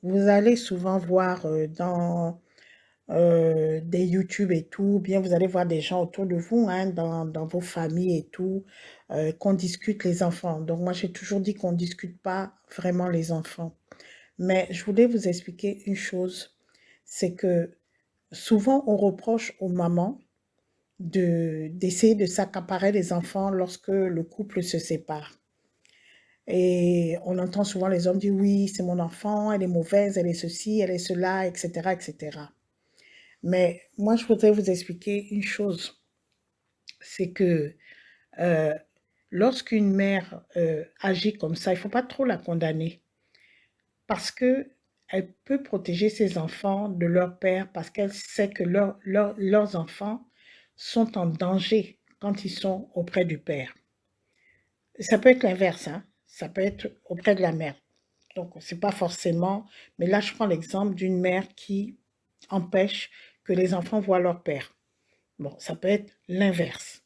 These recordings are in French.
vous allez souvent voir dans des YouTube et tout, bien vous allez voir des gens autour de vous, hein, dans vos familles et tout, qu'on discute les enfants. Donc moi, j'ai toujours dit qu'on ne discute pas vraiment les enfants. Mais je voulais vous expliquer une chose, c'est que souvent on reproche aux mamans d'essayer de s'accaparer les enfants lorsque le couple se sépare. Et on entend souvent les hommes dire oui, c'est mon enfant, elle est mauvaise, elle est ceci, elle est cela, etc., etc. Mais moi, je voudrais vous expliquer une chose, c'est que euh, lorsqu'une mère agit comme ça, il ne faut pas trop la condamner parce que elle peut protéger ses enfants de leur père parce qu'elle sait que leurs enfants sont en danger quand ils sont auprès du père. Ça peut être l'inverse, hein? Ça peut être auprès de la mère. Donc, c'est pas forcément, mais là, je prends l'exemple d'une mère qui empêche que les enfants voient leur père. Bon, ça peut être l'inverse.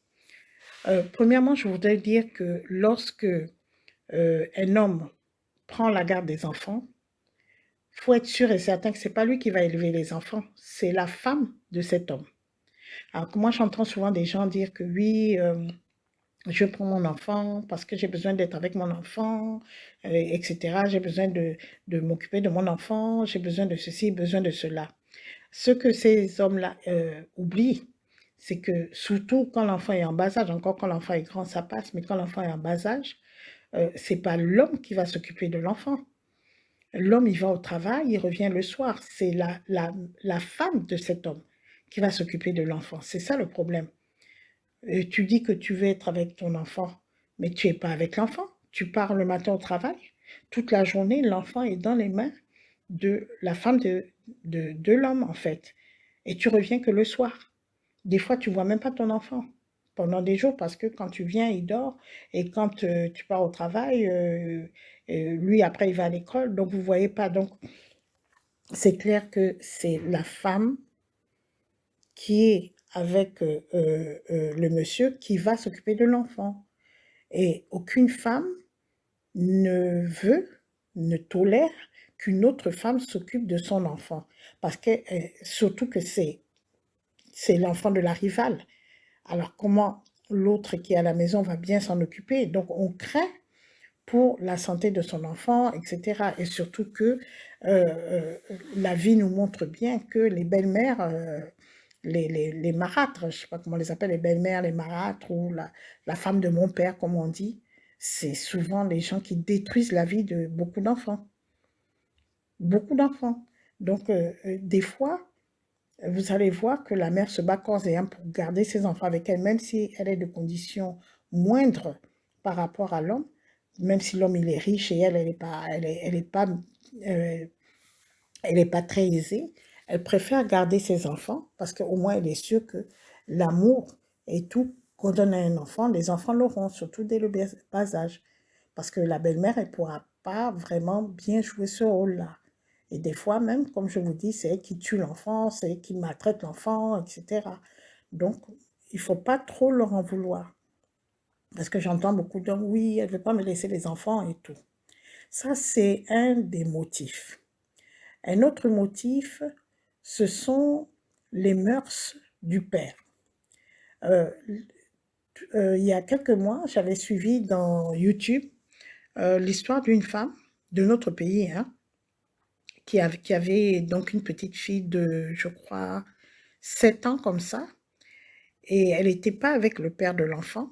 Premièrement, je voudrais dire que lorsque un homme prend la garde des enfants, il faut être sûr et certain que ce n'est pas lui qui va élever les enfants, c'est la femme de cet homme. Alors que moi, j'entends souvent des gens dire que oui, je prends mon enfant parce que j'ai besoin d'être avec mon enfant, etc. J'ai besoin de m'occuper de mon enfant, j'ai besoin de ceci, besoin de cela. Ce que ces hommes-là oublient, c'est que surtout quand l'enfant est en bas âge, encore quand l'enfant est grand, ça passe, mais quand l'enfant est en bas âge, c'est pas l'homme qui va s'occuper de l'enfant. L'homme, il va au travail, il revient le soir. C'est la femme de cet homme qui va s'occuper de l'enfant. C'est ça le problème. Tu dis que tu veux être avec ton enfant, mais tu n'es pas avec l'enfant. Tu pars le matin au travail. Toute la journée, l'enfant est dans les mains de la femme de l'homme, en fait. Et tu reviens que le soir. Des fois, tu vois même pas ton enfant pendant des jours parce que quand tu viens, il dort. Et quand tu pars au travail, lui, après, il va à l'école. Donc, vous voyez pas. Donc, c'est clair que c'est la femme qui est avec le monsieur qui va s'occuper de l'enfant. Et aucune femme ne veut, ne tolère qu'une autre femme s'occupe de son enfant. Parce que, surtout que c'est l'enfant de la rivale. Alors comment l'autre qui est à la maison va bien s'en occuper? Donc on craint pour la santé de son enfant, etc. Et surtout que la vie nous montre bien que les belles-mères, les marâtres, je ne sais pas comment on les appelle, les belles-mères, les marâtres, ou la femme de mon père, comme on dit, c'est souvent les gens qui détruisent la vie de beaucoup d'enfants. Beaucoup d'enfants. Donc, des fois, vous allez voir que la mère se bat corps et âme pour garder ses enfants avec elle, même si elle est de conditions moindres par rapport à l'homme, même si l'homme il est riche et elle n'est pas, euh, elle est pas très aisée, elle préfère garder ses enfants parce qu'au moins elle est sûre que l'amour et tout qu'on donne à un enfant, les enfants l'auront, surtout dès le bas âge. Parce que la belle-mère, elle ne pourra pas vraiment bien jouer ce rôle-là. Et des fois même, comme je vous dis, c'est elle qui tue l'enfant, c'est elle qui maltraite l'enfant, etc. Donc, il ne faut pas trop leur en vouloir. Parce que j'entends beaucoup d'hommes, oui, elle ne veut pas me laisser les enfants et tout. Ça, c'est un des motifs. Un autre motif, ce sont les mœurs du père. Euh, il y a quelques mois, j'avais suivi dans YouTube l'histoire d'une femme de notre pays, hein, qui avait donc une petite fille de, je crois, 7 ans comme ça. Et elle n'était pas avec le père de l'enfant,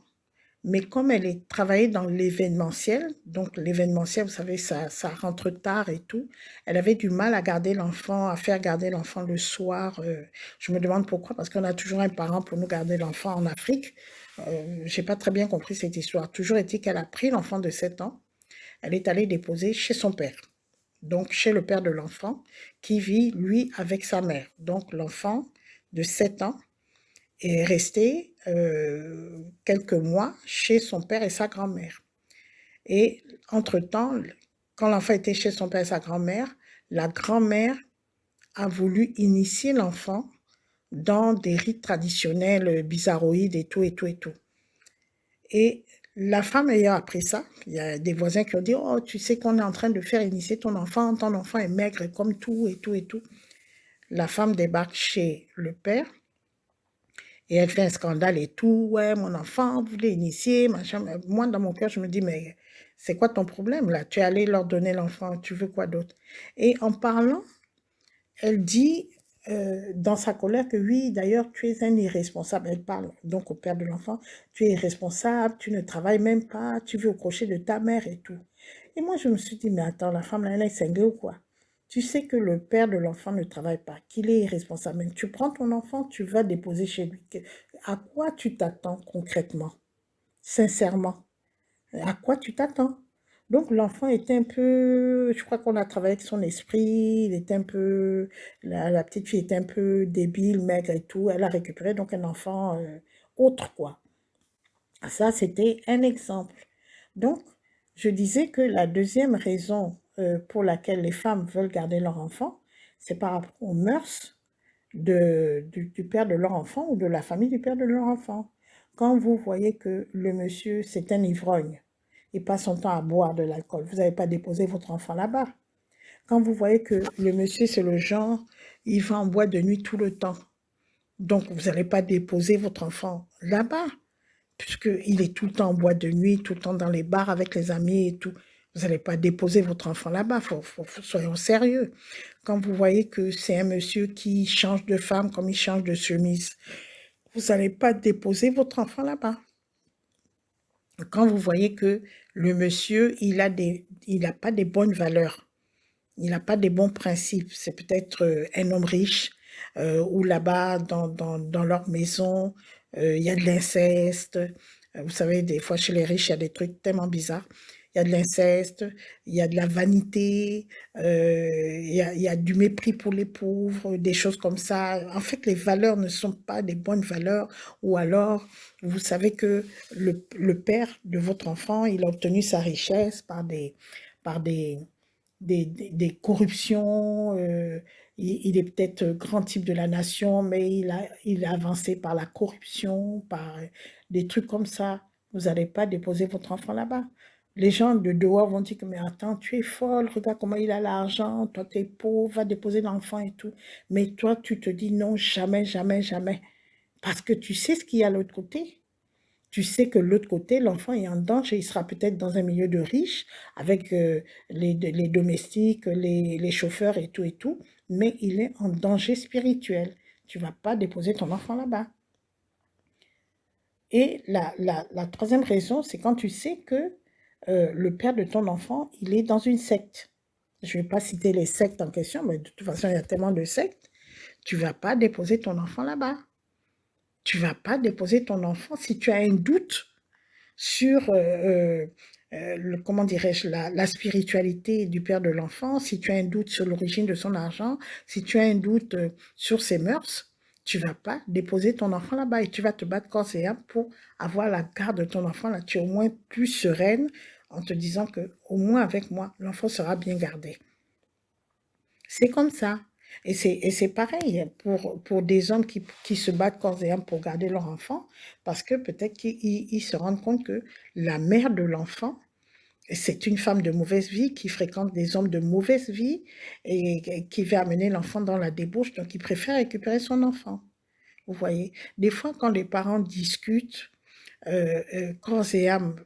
mais comme elle est travaillée dans l'événementiel, donc l'événementiel, vous savez, ça rentre tard et tout, elle avait du mal à garder l'enfant, à faire garder l'enfant le soir. Je me demande pourquoi, parce qu'on a toujours un parent pour nous garder l'enfant en Afrique. J'ai pas très bien compris cette histoire. Toujours est-il qu'elle a pris l'enfant de 7 ans, elle est allée déposer chez son père, donc chez le père de l'enfant, qui vit, lui, avec sa mère. Donc l'enfant de 7 ans est resté quelques mois chez son père et sa grand-mère. Et entre-temps, quand l'enfant était chez son père et sa grand-mère, la grand-mère a voulu initier l'enfant dans des rites traditionnels bizarroïdes et tout et tout et tout. Et La femme ayant appris ça, il y a des voisins qui ont dit, oh, tu sais qu'on est en train de faire initier ton enfant est maigre comme tout et tout et tout. La femme débarque chez le père et elle fait un scandale et tout. Ouais, mon enfant, vous voulez initier, machin. Moi, dans mon cœur, je me dis, mais c'est quoi ton problème là? Tu es allé leur donner l'enfant, tu veux quoi d'autre? Et en parlant, elle dit dans sa colère que oui, d'ailleurs, tu es un irresponsable. Elle parle donc au père de l'enfant. Tu es irresponsable, tu ne travailles même pas, tu veux au crochet de ta mère et tout. Et moi, je me suis dit, mais attends, la femme là, elle est cinglée ou quoi? Tu sais que le père de l'enfant ne travaille pas, qu'il est irresponsable. Mais tu prends ton enfant, tu vas déposer chez lui. À quoi tu t'attends concrètement? Sincèrement, à quoi tu t'attends? Donc l'enfant était un peu, je crois qu'on a travaillé avec son esprit, il était un peu, la petite fille était un peu débile, maigre et tout. Elle a récupéré donc un enfant autre, quoi. Ça, c'était un exemple. Donc, je disais que la deuxième raison pour laquelle les femmes veulent garder leur enfant, c'est par rapport aux mœurs du père de leur enfant ou de la famille du père de leur enfant. Quand vous voyez que le monsieur, c'est un ivrogne, il passe son temps à boire de l'alcool, vous n'avez pas déposé votre enfant là-bas. Quand vous voyez que le monsieur, c'est le genre, il va en boîte de nuit tout le temps, donc vous n'allez pas déposer votre enfant là-bas, puisqu'il est tout le temps en boîte de nuit, tout le temps dans les bars avec les amis et tout. Vous n'allez pas déposer votre enfant là-bas, soyons sérieux. Quand vous voyez que c'est un monsieur qui change de femme comme il change de chemise, vous n'allez pas déposer votre enfant là-bas. Quand vous voyez que le monsieur, il a pas des bonnes valeurs, il n'a pas des bons principes, c'est peut-être un homme riche, ou là-bas, dans leur maison, il y a de l'inceste. Vous savez, des fois, chez les riches, il y a des trucs tellement bizarres. Il y a de l'inceste, il y a de la vanité, il y a du mépris pour les pauvres, des choses comme ça. En fait, les valeurs ne sont pas des bonnes valeurs. Ou alors, vous savez que le père de votre enfant, il a obtenu sa richesse par des corruptions. Il est peut-être grand type de la nation, mais il a avancé par la corruption, par des trucs comme ça. Vous n'allez pas déposer votre enfant là-bas. Les gens de dehors vont dire que, mais attends, tu es folle, regarde comment il a l'argent, toi tu es pauvre, va déposer l'enfant et tout. Mais toi, tu te dis non, jamais, jamais, jamais. Parce que tu sais ce qu'il y a à l'autre côté. Tu sais que l'autre côté, l'enfant est en danger. Il sera peut-être dans un milieu de riches, avec les domestiques, les chauffeurs et tout, mais il est en danger spirituel. Tu ne vas pas déposer ton enfant là-bas. Et la troisième raison, c'est quand tu sais que le père de ton enfant, il est dans une secte. Je ne vais pas citer les sectes en question, mais de toute façon, il y a tellement de sectes. Tu ne vas pas déposer ton enfant là-bas. Tu ne vas pas déposer ton enfant si tu as un doute sur, comment dirais-je, la spiritualité du père de l'enfant, si tu as un doute sur l'origine de son argent, si tu as un doute sur ses mœurs, tu ne vas pas déposer ton enfant là-bas et tu vas te battre corps et âme pour avoir la garde de ton enfant là. Tu es au moins plus sereine en te disant que au moins avec moi, l'enfant sera bien gardé. C'est comme ça. Et c'est pareil pour des hommes qui se battent corps et âme pour garder leur enfant, parce que peut-être qu'ils se rendent compte que la mère de l'enfant, c'est une femme de mauvaise vie qui fréquente des hommes de mauvaise vie et qui va amener l'enfant dans la débauche, donc il préfère récupérer son enfant. Vous voyez, des fois quand les parents discutent corps et âme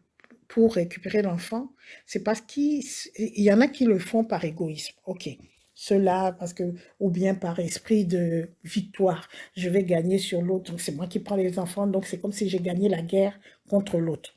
pour récupérer l'enfant, c'est parce qu'il y en a qui le font par égoïsme. Ok, cela parce que, ou bien par esprit de victoire, je vais gagner sur l'autre, donc c'est moi qui prends les enfants, donc c'est comme si j'ai gagné la guerre contre l'autre.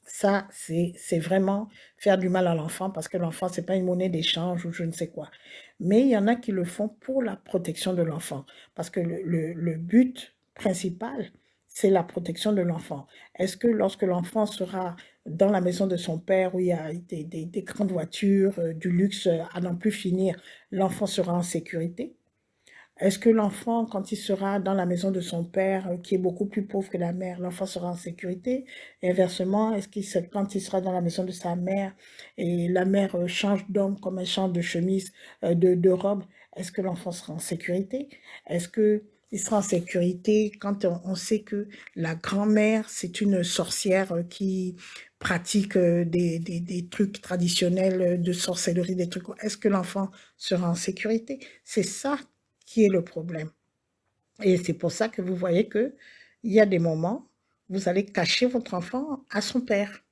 Ça, c'est vraiment faire du mal à l'enfant parce que l'enfant, c'est pas une monnaie d'échange ou je ne sais quoi. Mais il y en a qui le font pour la protection de l'enfant parce que le but principal, c'est la protection de l'enfant. Est-ce que lorsque l'enfant sera dans la maison de son père où il y a des grandes voitures, du luxe à n'en plus finir, l'enfant sera en sécurité? Est-ce que l'enfant, quand il sera dans la maison de son père, qui est beaucoup plus pauvre que la mère, l'enfant sera en sécurité? Et inversement, quand il sera dans la maison de sa mère et la mère change d'homme comme elle change de chemise, de robe, est-ce que l'enfant sera en sécurité? Est-ce que Il sera en sécurité quand on sait que la grand-mère, c'est une sorcière qui pratique des trucs traditionnels de sorcellerie, des trucs. Est-ce que l'enfant sera en sécurité? C'est ça qui est le problème. Et c'est pour ça que vous voyez que il y a des moments, vous allez cacher votre enfant à son père.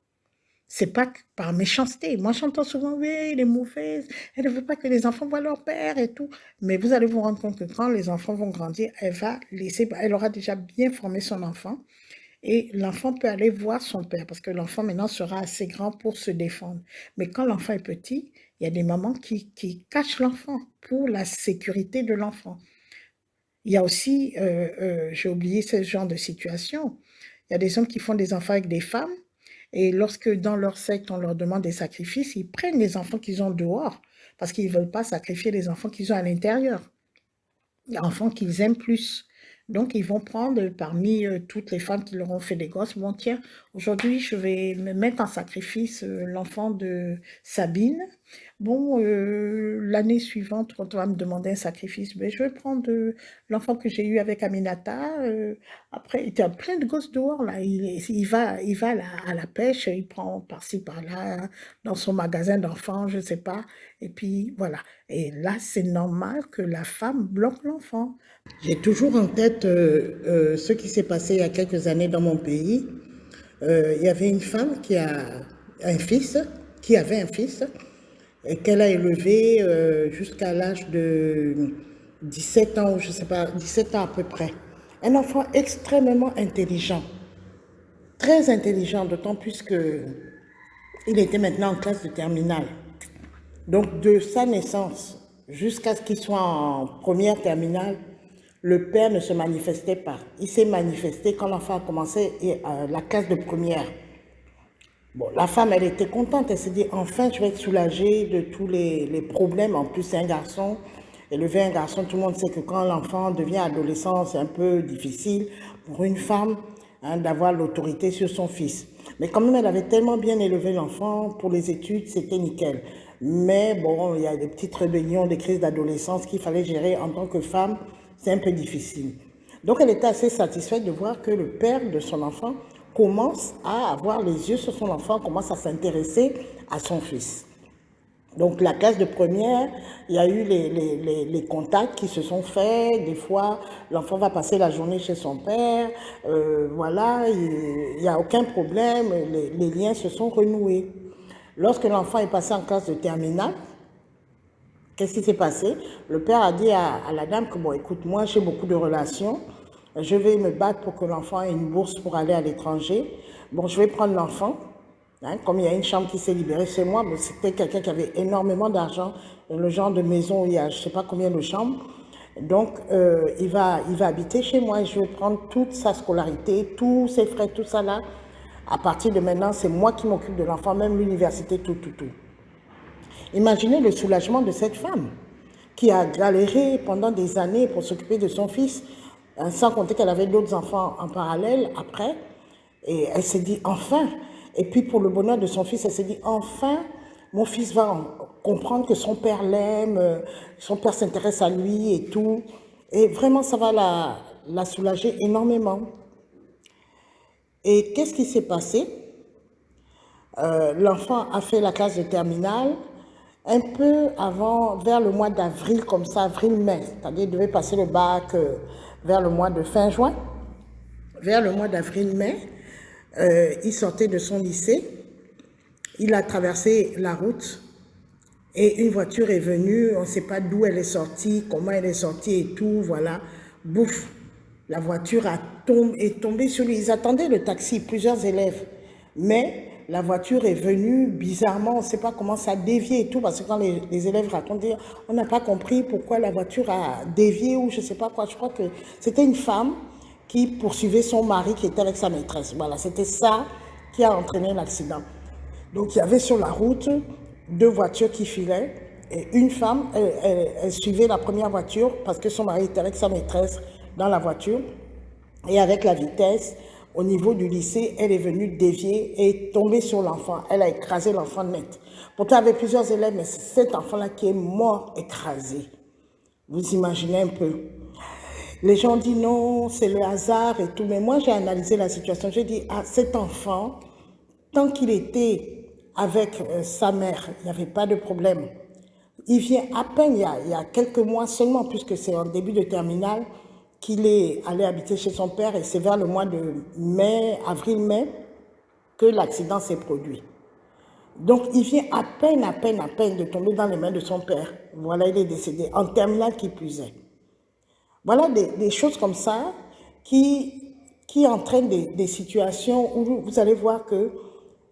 C'est pas par méchanceté. Moi, j'entends souvent, oui, elle est mauvaise, elle ne veut pas que les enfants voient leur père et tout. Mais vous allez vous rendre compte que quand les enfants vont grandir, elle aura déjà bien formé son enfant et l'enfant peut aller voir son père parce que l'enfant maintenant sera assez grand pour se défendre. Mais quand l'enfant est petit, il y a des mamans qui cachent l'enfant pour la sécurité de l'enfant. Il y a aussi, j'ai oublié ce genre de situation, il y a des hommes qui font des enfants avec des femmes et lorsque dans leur secte, on leur demande des sacrifices, ils prennent les enfants qu'ils ont dehors parce qu'ils ne veulent pas sacrifier les enfants qu'ils ont à l'intérieur, les enfants qu'ils aiment plus. Donc, ils vont prendre parmi toutes les femmes qui leur ont fait des gosses, bon, tiens, aujourd'hui, je vais me mettre en sacrifice l'enfant de Sabine. Bon, l'année suivante, quand on va me demander un sacrifice, ben, je vais prendre l'enfant que j'ai eu avec Aminata. Après, il y a plein de gosses dehors, là. Il va à la pêche, il prend par-ci, par-là, dans son magasin d'enfants, je ne sais pas. Et puis, voilà. Et là, c'est normal que la femme bloque l'enfant. J'ai toujours en tête ce qui s'est passé il y a quelques années dans mon pays. Il y avait une femme qui a un fils, qui avait un fils, et qu'elle a élevé jusqu'à l'âge de 17 ans, ou je ne sais pas, 17 ans à peu près. Un enfant extrêmement intelligent, très intelligent, d'autant plus qu'il était maintenant en classe de terminale. Donc de sa naissance jusqu'à ce qu'il soit en première terminale, le père ne se manifestait pas. Il s'est manifesté quand l'enfant a commencé la classe de première. Bon, la femme, elle était contente. Elle s'est dit, enfin, je vais être soulagée de tous les problèmes. En plus, c'est un garçon. Élever un garçon, tout le monde sait que quand l'enfant devient adolescent, c'est un peu difficile pour une femme hein, d'avoir l'autorité sur son fils. Mais quand même, elle avait tellement bien élevé l'enfant, pour les études, c'était nickel. Mais bon, il y a des petites rébellions, des crises d'adolescence qu'il fallait gérer en tant que femme. C'est un peu difficile. Donc, elle était assez satisfaite de voir que le père de son enfant commence à avoir les yeux sur son enfant, commence à s'intéresser à son fils. Donc, la classe de première, il y a eu les contacts qui se sont faits. Des fois, l'enfant va passer la journée chez son père. Voilà, il n'y a aucun problème. Les liens se sont renoués. Lorsque l'enfant est passé en classe de terminale, qu'est-ce qui s'est passé? Le père a dit à la dame que, bon, écoute, moi, j'ai beaucoup de relations. Je vais me battre pour que l'enfant ait une bourse pour aller à l'étranger. Bon, je vais prendre l'enfant. Hein, comme il y a une chambre qui s'est libérée chez moi, c'était quelqu'un qui avait énormément d'argent, le genre de maison où il y a je ne sais pas combien de chambres. Donc, il va habiter chez moi et je vais prendre toute sa scolarité, tous ses frais, tout ça là. À partir de maintenant, c'est moi qui m'occupe de l'enfant, même l'université, tout, tout, tout. Imaginez le soulagement de cette femme qui a galéré pendant des années pour s'occuper de son fils, sans compter qu'elle avait d'autres enfants en parallèle après. Et elle s'est dit, enfin, et puis pour le bonheur de son fils, elle s'est dit, enfin, mon fils va comprendre que son père l'aime, son père s'intéresse à lui et tout. Et vraiment, ça va la soulager énormément. Et qu'est-ce qui s'est passé? L'enfant a fait la classe de terminale un peu avant, vers le mois d'avril, comme ça, avril-mai. C'est-à-dire, il devait passer le bac vers le mois de fin juin. Vers le mois d'avril-mai, il sortait de son lycée, il a traversé la route et une voiture est venue, on ne sait pas d'où elle est sortie, comment elle est sortie et tout, voilà. Bouf, la voiture est tombée sur lui. Ils attendaient le taxi, plusieurs élèves, mais la voiture est venue bizarrement, on ne sait pas comment ça a dévié et tout, parce que quand les élèves racontent, on n'a pas compris pourquoi la voiture a dévié ou je ne sais pas quoi. Je crois que c'était une femme qui poursuivait son mari qui était avec sa maîtresse. Voilà, c'était ça qui a entraîné l'accident. Donc il y avait sur la route deux voitures qui filaient et une femme, elle suivait la première voiture parce que son mari était avec sa maîtresse dans la voiture et avec la vitesse, au niveau du lycée, elle est venue dévier et tomber sur l'enfant. Elle a écrasé l'enfant net. Pourtant, il y avait plusieurs élèves, mais c'est cet enfant-là qui est mort écrasé. Vous imaginez un peu. Les gens disent non, c'est le hasard et tout. Mais moi, j'ai analysé la situation. J'ai dit, ah, cet enfant, tant qu'il était avec sa mère, il n'y avait pas de problème. Il vient à peine, il y a quelques mois seulement, puisque c'est en début de terminale, qu'il est allé habiter chez son père et c'est vers le mois de mai, avril-mai, que l'accident s'est produit. Donc, il vient à peine de tomber dans les mains de son père. Voilà, il est décédé, en terminale qui plus est. Voilà des choses comme ça qui entraînent des situations où vous allez voir qu'il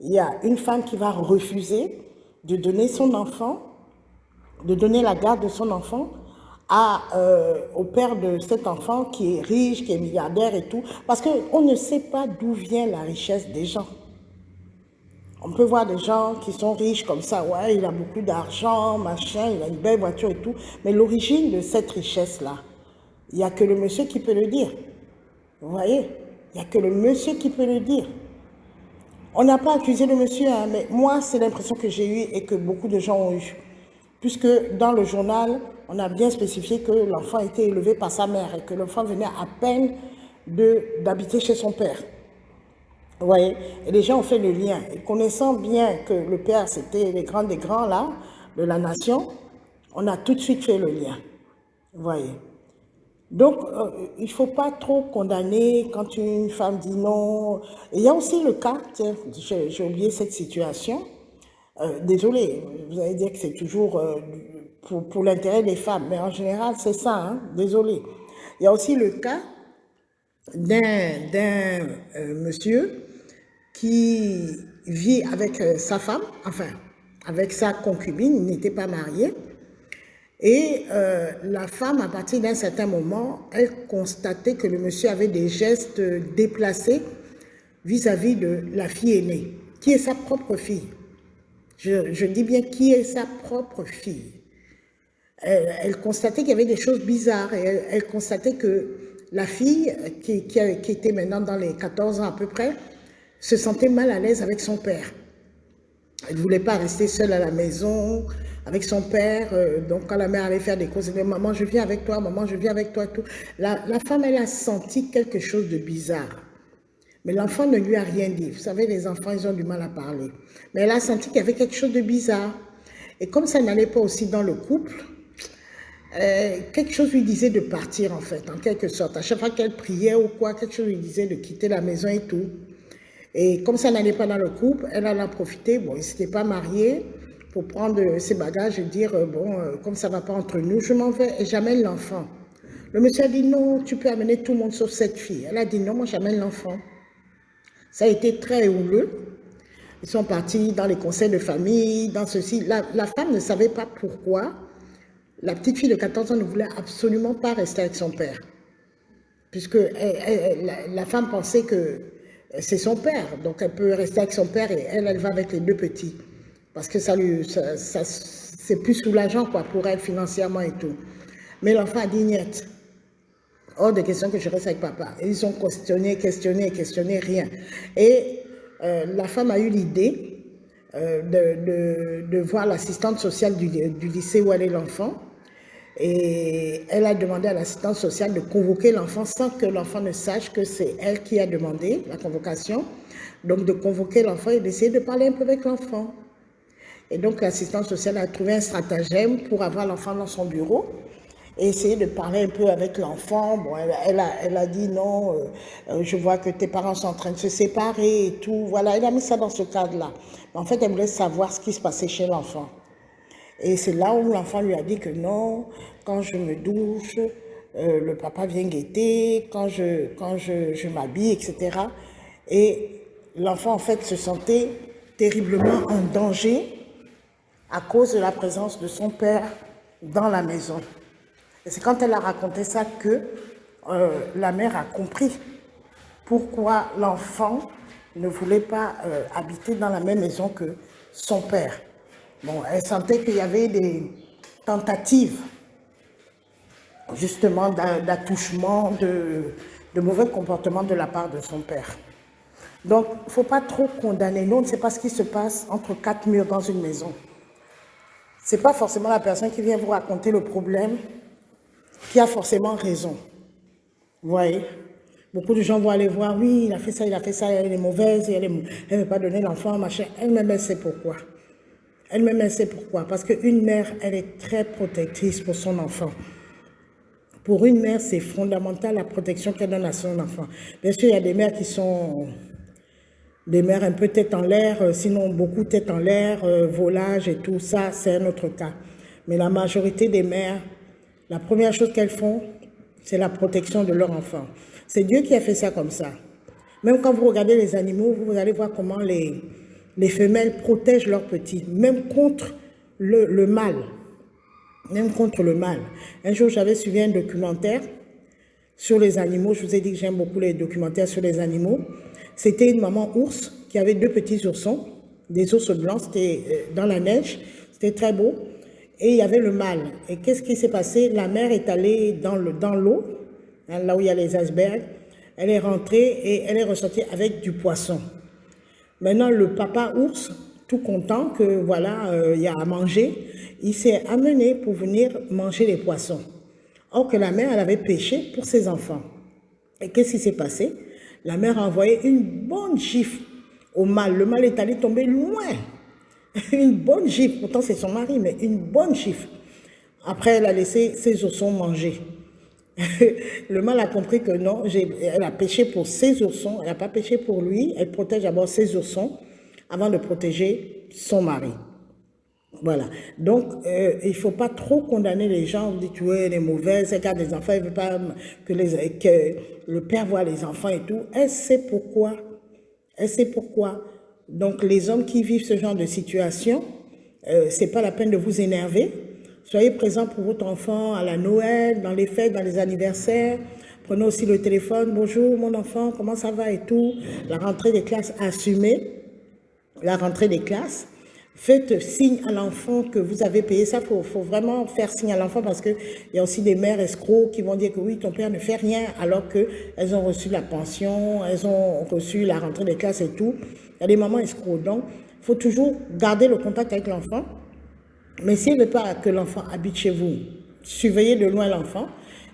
y a une femme qui va refuser de donner son enfant, de donner la garde de son enfant au père de cet enfant qui est riche, qui est milliardaire et tout, parce qu'on ne sait pas d'où vient la richesse des gens. On peut voir des gens qui sont riches comme ça, ouais, il a beaucoup d'argent, machin, il a une belle voiture et tout, mais l'origine de cette richesse-là, il n'y a que le monsieur qui peut le dire. Vous voyez? Il n'y a que le monsieur qui peut le dire. On n'a pas accusé le monsieur, hein, mais moi, c'est l'impression que j'ai eue et que beaucoup de gens ont eu. Puisque dans le journal, on a bien spécifié que l'enfant était élevé par sa mère et que l'enfant venait à peine d'habiter chez son père. Vous voyez? Et les gens ont fait le lien. Et connaissant bien que le père, c'était les grands des grands, là, de la nation, on a tout de suite fait le lien. Vous voyez? Donc, il ne faut pas trop condamner quand une femme dit non. Et il y a aussi le cas, j'ai oublié cette situation, désolé, vous allez dire que c'est toujours pour l'intérêt des femmes, mais en général, c'est ça, hein, désolé. Il y a aussi le cas d'un monsieur qui vit avec sa femme, enfin, avec sa concubine, il n'était pas marié. Et la femme, à partir d'un certain moment, elle constatait que le monsieur avait des gestes déplacés vis-à-vis de la fille aînée, qui est sa propre fille. Je dis bien qui est sa propre fille. Elle constatait qu'il y avait des choses bizarres et elle constatait que la fille, qui était maintenant dans les 14 ans à peu près, se sentait mal à l'aise avec son père. Elle ne voulait pas rester seule à la maison avec son père. Donc, quand la mère allait faire des courses, elle disait « Maman, je viens avec toi, maman, je viens avec toi. » tout. La femme, elle a senti quelque chose de bizarre. Mais l'enfant ne lui a rien dit. Vous savez, les enfants, ils ont du mal à parler. Mais elle a senti qu'il y avait quelque chose de bizarre. Et comme ça n'allait pas aussi dans le couple, quelque chose lui disait de partir, en fait, en quelque sorte. À chaque fois qu'elle priait ou quoi, quelque chose lui disait de quitter la maison et tout. Et comme ça n'allait pas dans le couple, elle en a profité. Bon, ils ne s'étaient pas mariés, pour prendre ses bagages et dire, bon, comme ça ne va pas entre nous, je m'en vais et j'amène l'enfant. Le monsieur a dit, non, tu peux amener tout le monde sauf cette fille. Elle a dit, non, moi j'amène l'enfant. Ça a été très houleux. Ils sont partis dans les conseils de famille, dans ceci. La femme ne savait pas pourquoi la petite fille de 14 ans ne voulait absolument pas rester avec son père. Puisque la femme pensait que c'est son père, donc elle peut rester avec son père et elle va avec les deux petits. Parce que c'est plus soulageant quoi, pour elle financièrement et tout. Mais l'enfant a dit niet. Hors de question que je reste avec papa. Et ils ont questionné, rien. Et la femme a eu l'idée de voir l'assistante sociale du lycée où elle est l'enfant. Et elle a demandé à l'assistante sociale de convoquer l'enfant sans que l'enfant ne sache que c'est elle qui a demandé la convocation. Donc de convoquer l'enfant et d'essayer de parler un peu avec l'enfant. Et donc l'assistante sociale a trouvé un stratagème pour avoir l'enfant dans son bureau et essayer de parler un peu avec l'enfant. Bon, elle a dit non, je vois que tes parents sont en train de se séparer et tout. Voilà, elle a mis ça dans ce cadre-là. Mais en fait, elle voulait savoir ce qui se passait chez l'enfant. Et c'est là où l'enfant lui a dit que non, quand je me douche, le papa vient guetter, quand je m'habille, etc. Et l'enfant, en fait, se sentait terriblement en danger à cause de la présence de son père dans la maison. Et c'est quand elle a raconté ça que la mère a compris pourquoi l'enfant ne voulait pas habiter dans la même maison que son père. Bon, elle sentait qu'il y avait des tentatives, justement, d'attouchement, de mauvais comportement de la part de son père. Donc, il ne faut pas trop condamner. Nous, on ne sait pas ce qui se passe entre quatre murs dans une maison. Ce n'est pas forcément la personne qui vient vous raconter le problème qui a forcément raison. Vous voyez? Beaucoup de gens vont aller voir, oui, il a fait ça, elle est mauvaise, elle ne veut pas donner l'enfant, machin. Elle-même, elle sait pourquoi. Elle-même, elle sait pourquoi. Parce qu'une mère, elle est très protectrice pour son enfant. Pour une mère, c'est fondamental la protection qu'elle donne à son enfant. Bien sûr, il y a des mères qui sont des mères un peu tête en l'air, sinon beaucoup tête en l'air, volage et tout ça, c'est un autre cas. Mais la majorité des mères, la première chose qu'elles font, c'est la protection de leur enfant. C'est Dieu qui a fait ça comme ça. Même quand vous regardez les animaux, vous allez voir comment les femelles protègent leurs petits, même contre le mâle. Même contre le mâle. Un jour, j'avais suivi un documentaire sur les animaux. Je vous ai dit que j'aime beaucoup les documentaires sur les animaux. C'était une maman ours qui avait deux petits oursons, des ours blancs, c'était dans la neige, c'était très beau. Et il y avait le mâle. Et qu'est-ce qui s'est passé? La mère est allée dans l'eau, hein, là où il y a les icebergs. Elle est rentrée et elle est ressortie avec du poisson. Maintenant, le papa ours, tout content que voilà, il y a à manger, il s'est amené pour venir manger les poissons. Or que la mère, elle avait pêché pour ses enfants. Et qu'est-ce qui s'est passé? La mère a envoyé une bonne gifle au mâle. Le mâle est allé tomber loin. Une bonne gifle. Pourtant, c'est son mari, mais une bonne gifle. Après, elle a laissé ses oursons manger. Le mâle a compris que non, elle a pêché pour ses oursons, elle n'a pas pêché pour lui. Elle protège d'abord ses oursons avant de protéger son mari. Voilà. Donc, il ne faut pas trop condamner les gens. On dit, tu es elle est mauvaise, elle garde des enfants, elle ne veut pas que le père voit les enfants et tout. Elle sait pourquoi. Elle sait pourquoi. Donc, les hommes qui vivent ce genre de situation, ce n'est pas la peine de vous énerver. Soyez présents pour votre enfant à la Noël, dans les fêtes, dans les anniversaires. Prenez aussi le téléphone. Bonjour mon enfant, comment ça va et tout. La rentrée des classes, assumée. La rentrée des classes. Faites signe à l'enfant que vous avez payé ça. Il faut vraiment faire signe à l'enfant parce qu'il y a aussi des mères escrocs qui vont dire que oui, ton père ne fait rien alors qu'elles ont reçu la pension, elles ont reçu la rentrée des classes et tout. Il y a des mamans escrocs. Donc, il faut toujours garder le contact avec l'enfant. Mais s'il ne veut pas que l'enfant habite chez vous, surveillez de loin l'enfant.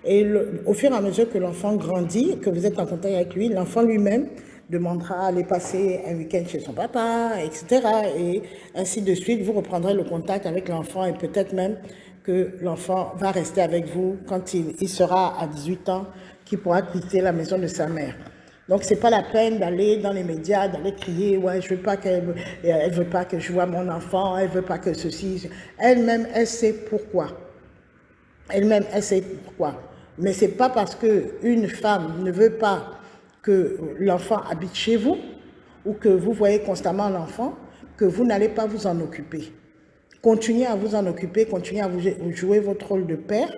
Et au fur et à mesure que l'enfant grandit, que vous êtes en contact avec lui, l'enfant lui-même demandera à aller passer un week-end chez son papa, etc. Et ainsi de suite, vous reprendrez le contact avec l'enfant et peut-être même que l'enfant va rester avec vous quand il sera à 18 ans, qu'il pourra quitter la maison de sa mère. Donc, ce n'est pas la peine d'aller dans les médias, d'aller crier, ouais, je veux pas elle veut pas que je vois mon enfant, elle veut pas que ceci. Elle-même, elle sait pourquoi. Elle-même, elle sait pourquoi. Mais ce n'est pas parce qu'une femme ne veut pas que l'enfant habite chez vous ou que vous voyez constamment l'enfant que vous n'allez pas vous en occuper. Continuez à vous en occuper, continuez à vous jouer votre rôle de père.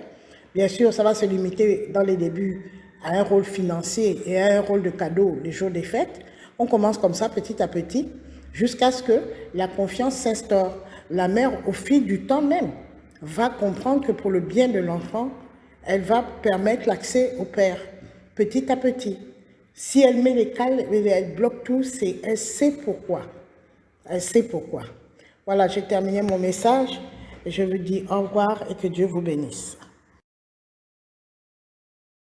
Bien sûr, ça va se limiter dans les débuts à un rôle financier et à un rôle de cadeau les jours des fêtes. On commence comme ça petit à petit jusqu'à ce que la confiance s'instaure. La mère, au fil du temps même, va comprendre que pour le bien de l'enfant, elle va permettre l'accès au père petit à petit. Si elle met les cales, elle bloque tout, elle sait pourquoi. Elle sait pourquoi. Voilà, j'ai terminé mon message. Je vous dis au revoir et que Dieu vous bénisse.